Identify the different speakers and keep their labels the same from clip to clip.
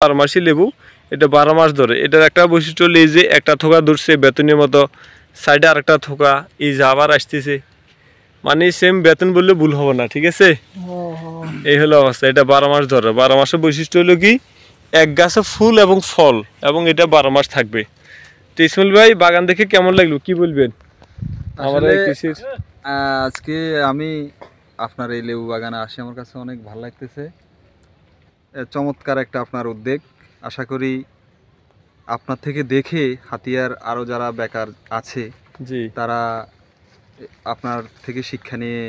Speaker 1: বারোমাসি লেবু, এটা 12 মাস ধরে। এটার একটা বৈশিষ্ট্য হলো এই যে একটা থোকা ধরছে বেতনের মতো, সাইডে আরেকটা থোকা, এই যে আবার আসতেছে, মানে সেম বেতন বললে ভুল হবে না, ঠিক আছে। এই হলো অবস্থা, এটা 12 মাস ধরে। 12 মাসের বৈশিষ্ট্য হলো কি এক গাছে ফুল এবং ফল, এবং এটা 12 মাস থাকবে। তো ইসমাইল ভাই বাগান দেখে কেমন লাগলো কি বলবেন?
Speaker 2: আজকে আমি আপনার এই লেবু বাগানে আসি, আমার কাছে অনেক ভালো লাগতেছে। চমৎকার একটা আপনার উদ্যোগ। আশা করি আপনার থেকে দেখে হাতিয়ার আরও যারা বেকার আছে
Speaker 1: জি
Speaker 2: তারা আপনার থেকে শিক্ষা নিয়ে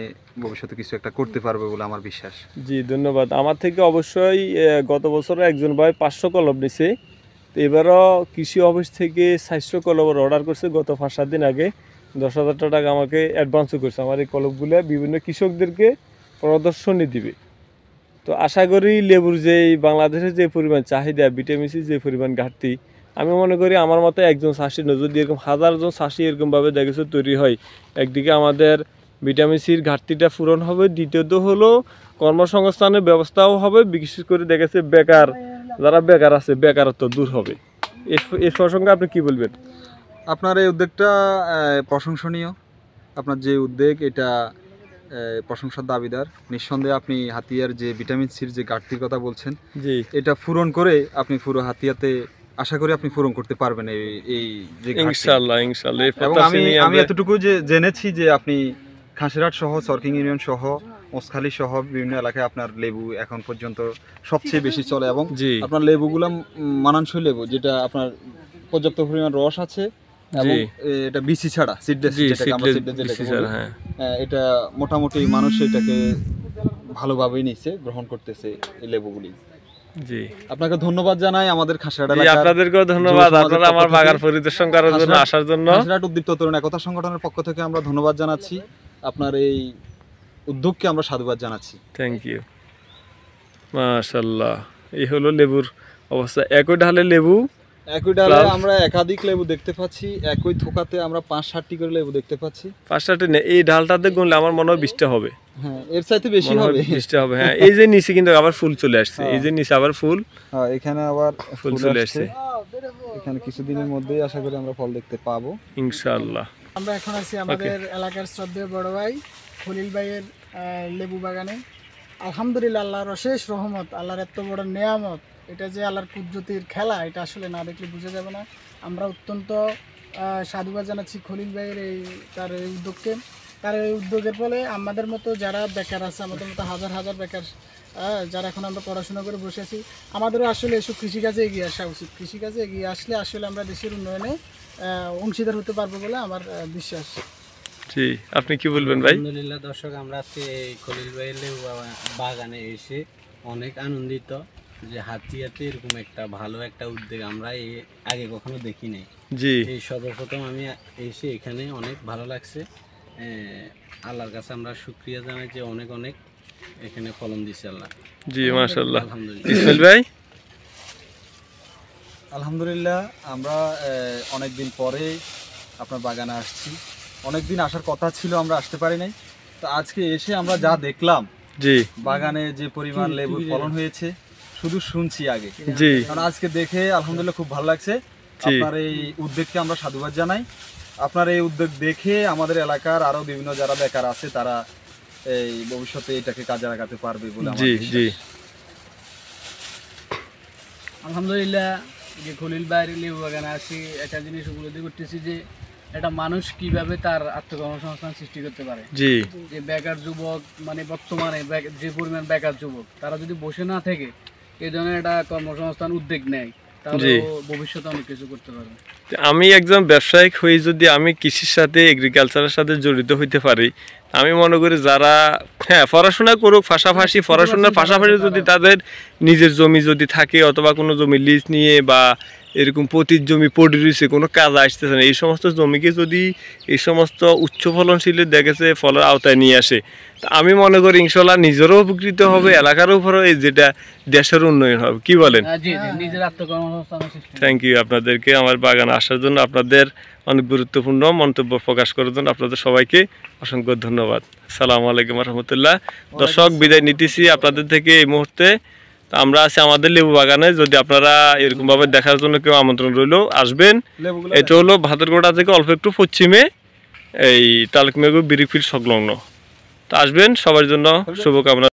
Speaker 2: ভবিষ্যতে কিছু একটা করতে পারবে বলে আমার বিশ্বাস।
Speaker 1: জি ধন্যবাদ। আমার থেকে অবশ্যই গত বছর একজন ভাই 500 কলম নিছে, তো এবারও কৃষি অফিস থেকে 400 কলমের অর্ডার করছে গত 5-7 দিন আগে। 10,000 টাকা আমাকে অ্যাডভান্সও করছে। আমার এই কলমগুলো বিভিন্ন কৃষকদেরকে প্রদর্শনী দিবে। তো আশা করি লেবুর যে বাংলাদেশের যে পরিমাণ চাহিদা, ভিটামিন সি যে পরিমাণ ঘাটতি, আমি মনে করি আমার মতো একজন চাষি নয়, যদি এরকম হাজারজন চাষি এরকমভাবে দেখেছে তৈরি হয়, একদিকে আমাদের ভিটামিন সির ঘাটতিটা পূরণ হবে, দ্বিতীয়ত হলো কর্মসংস্থানের ব্যবস্থাও হবে, বিশেষ করে দেখেছে বেকার যারা বেকার আছে বেকারত্ব দূর হবে। এর প্রসঙ্গে আপনি কি বলবেন?
Speaker 2: আপনার এই উদ্যোগটা প্রশংসনীয়। আপনার যে উদ্যোগ এটা প্রশংসার দাবিদার। নিঃসন্দেহে আপনি হাতিয়ার যে ভিটামিন সির যে ঘাটতির কথা বলছেন,
Speaker 1: জি
Speaker 2: এটা পূরণ করে আপনি পুরো হাতিয়াতে আশা করি আপনি পূরণ করতে পারবেন এই যে
Speaker 1: ইনশাআল্লাহ ইনশাআল্লাহ।
Speaker 2: এবং আমি এতটুকু যে জেনেছি যে আপনি খাসিরহাট সহ সরকিং ইউনিয়ন সহ মোসখালী সহ বিভিন্ন এলাকায় আপনার লেবু এখন পর্যন্ত সবচেয়ে বেশি চলে, এবং আপনার লেবুগুলো মানানসই লেবু, যেটা আপনার পর্যাপ্ত পরিমাণ রস আছে এবং এটা বিসি ছাড়া সিডলেস, যেটাকে আমরা সিডলেস যেটাকে বলি, এটা মোটামুটি মানুষ এটাকে ভালোভাবেই নিচ্ছে, গ্রহণ করতেছে এই লেবুগুলি।
Speaker 1: জি
Speaker 2: আপনাকে ধন্যবাদ জানাই আমাদের খাসিরহাট এলাকার।
Speaker 1: আপনাদেরকেও ধন্যবাদ, আপনারা আমার বাগান পরিদর্শন করার জন্য আসার জন্য।
Speaker 2: খাসিরহাট উদ্দীপ্ত তরুণ একতা সংগঠনের পক্ষ থেকে আমরা ধন্যবাদ জানাচ্ছি, আপনার এই উদ্যোগকে আমরা সাধুবাদ জানাচ্ছি।
Speaker 1: Thank you. মাশাআল্লাহ, এই হলো লেবুর অবস্থা। একই ঢালে লেবু,
Speaker 2: একই ডালে আমরা একাধিক লেবু দেখতে পাচ্ছি, একই থোকাতে আমরা 5-7টি করে লেবু দেখতে পাচ্ছি।
Speaker 1: 5-7টি না, এই ঢালটাতে গুনলে আমার মনে হয় 20টা হবে।
Speaker 2: হ্যাঁ, এর চাইতে বেশি হবে,
Speaker 1: 20টা হবে। হ্যাঁ, এই যে নিচে কিন্তু আবার ফুল চলে আসছে, এই যে নিচে আবার ফুল,
Speaker 2: হ্যাঁ এখানে আবার
Speaker 1: ফুল চলে আসছে।
Speaker 2: এখানে কিছুদিনের মধ্যেই আশা করি আমরা ফল দেখতে পাবো
Speaker 1: ইনশাআল্লাহ।
Speaker 3: আমরা এখন আছি আমাদের এলাকার শ্রদ্ধেয় বড় ভাই খলিল ভাইয়ের লেবু বাগানে। আলহামদুলিল্লাহ, আল্লাহর অশেষ রহমত, আল্লাহর এত বড় নেয়ামত, এটা যে আল্লাহর কুদরতির খেলা, এটা আসলে না দেখলে বোঝা যাবে না। আমরা অত্যন্ত সাধুবাদ জানাচ্ছি খলিল ভাইয়ের তার এই উদ্যোগকে। তার এই উদ্যোগের ফলে আমাদের মতো যারা বেকার আছে, আমাদের মতো হাজার হাজার বেকার যারা এখন আমরা পড়াশোনা করে বসে আছি, আমাদেরও আসলে এসব কৃষিকাজে এগিয়ে আসা উচিত। কৃষিকাজে এগিয়ে আসলে আসলে আমরা দেশের উন্নয়নে অংশীদার হতে পারবো বলে আমার বিশ্বাস।
Speaker 1: জি, আপনি কি বলবেন ভাই?
Speaker 4: আলহামদুলিল্লাহ দর্শক, আমরা আজকে এই খলিল ভাইয়ের লেবু বাগানে এসে অনেক আনন্দিত যে হাতিয়াতে এরকম একটা ভালো একটা উদ্যোগ আমরা আগে কখনো দেখি নাই।
Speaker 1: জি,
Speaker 4: এই সর্বপ্রথম আমি এসে এখানে অনেক ভালো লাগছে। আল্লাহর কাছে আমরা শুকরিয়া জানাই যে অনেক অনেক এখানে ফলন দিচ্ছে আল্লাহ।
Speaker 1: জি মাশাআল্লাহ।
Speaker 4: আলহামদুলিল্লাহ।
Speaker 1: ইসমাইল ভাই?
Speaker 2: আলহামদুলিল্লাহ, আমরা অনেকদিন পরে আপনার বাগানে আসছি। অনেকদিন আসার কথা ছিল, আমরা আসতে পারি নাই। তো আজকে এসে আমরা যা দেখলাম,
Speaker 1: জি
Speaker 2: বাগানে যে পরিমাণ লেবুর ফলন হয়েছে শুধু শুনছি আগে,
Speaker 1: জি,
Speaker 2: কারণ আজকে দেখে আলহামদুলিল্লাহ খুব ভালো লাগছে। আপনার এই উদ্যোগকে আমরা সাধুবাদ জানাই। আপনার এই উদ্যোগ দেখে আমাদের এলাকার আরো বিভিন্ন যারা বেকার আছে তারা এই ভবিষ্যতে এটাকে কাজে লাগাতে পারবে বলে আমার বিশ্বাস। জি,
Speaker 5: আলহামদুলিল্লাহ, যে খলিল ভাইয়ের লেবু বাগানে আসি, একটা জিনিস উপলব্ধি করতেছি যে একটা মানুষ কিভাবে তার আত্মকর্মসংস্থান সৃষ্টি করতে পারে।
Speaker 1: জি,
Speaker 5: যে বেকার যুবক, মানে বর্তমানে যে পরিমাণ বেকার যুবক, তারা যদি বসে না থেকে এই ধরনের একটা কর্মসংস্থান উদ্যোগ নেয়, তাহলে ভবিষ্যতে অনেক কিছু করতে পারবে।
Speaker 1: আমি একজন ব্যবসায়িক হয়ে যদি আমি কৃষির সাথে এগ্রিকালচারের সাথে জড়িত হইতে পারি, আমি মনে করি যারা পড়াশোনা করুক, পাশাপাশি পড়াশোনার পাশাপাশি যদি তাদের নিজের জমি যদি থাকে, অথবা কোনো জমি লিজ নিয়ে বা এরকম প্রতির জমি পড়ে রয়েছে, কোনো কাজ আসতেছে না, এই সমস্ত জমিকে যদি এই সমস্ত উচ্চ ফলনশীল দেখেছে ফলের আওতায় নিয়ে আসে, তা আমি মনে করি ইনশাল্লাহ নিজেরও উপকৃত হবে, এলাকার উপরও যেটা দেশের উন্নয়ন হবে। কি বলেন? থ্যাংক ইউ আপনাদেরকে আমার বাগানে আসার জন্য, আপনাদের অনেক গুরুত্বপূর্ণ মন্তব্য প্রকাশ করার জন্য আপনাদের সবাইকে অসংখ্য ধন্যবাদ। আসসালামু আলাইকুম রহমতুল্লাহ। দর্শক, বিদায় নিতেছি আপনাদের থেকে এই মুহূর্তে। তো আমরা আছি আমাদের লেবু বাগানে, যদি আপনারা এরকমভাবে দেখার জন্য কেউ আমন্ত্রণ রইল, আসবেন।
Speaker 2: লেবুগুলো
Speaker 1: এটা হলো ভাদরগোড়া থেকে অল্প একটু পশ্চিমে, এই তালুকমেঘু বিরিকফিল্ড সংলগ্ন। তো আসবেন, সবার জন্য শুভকামনা।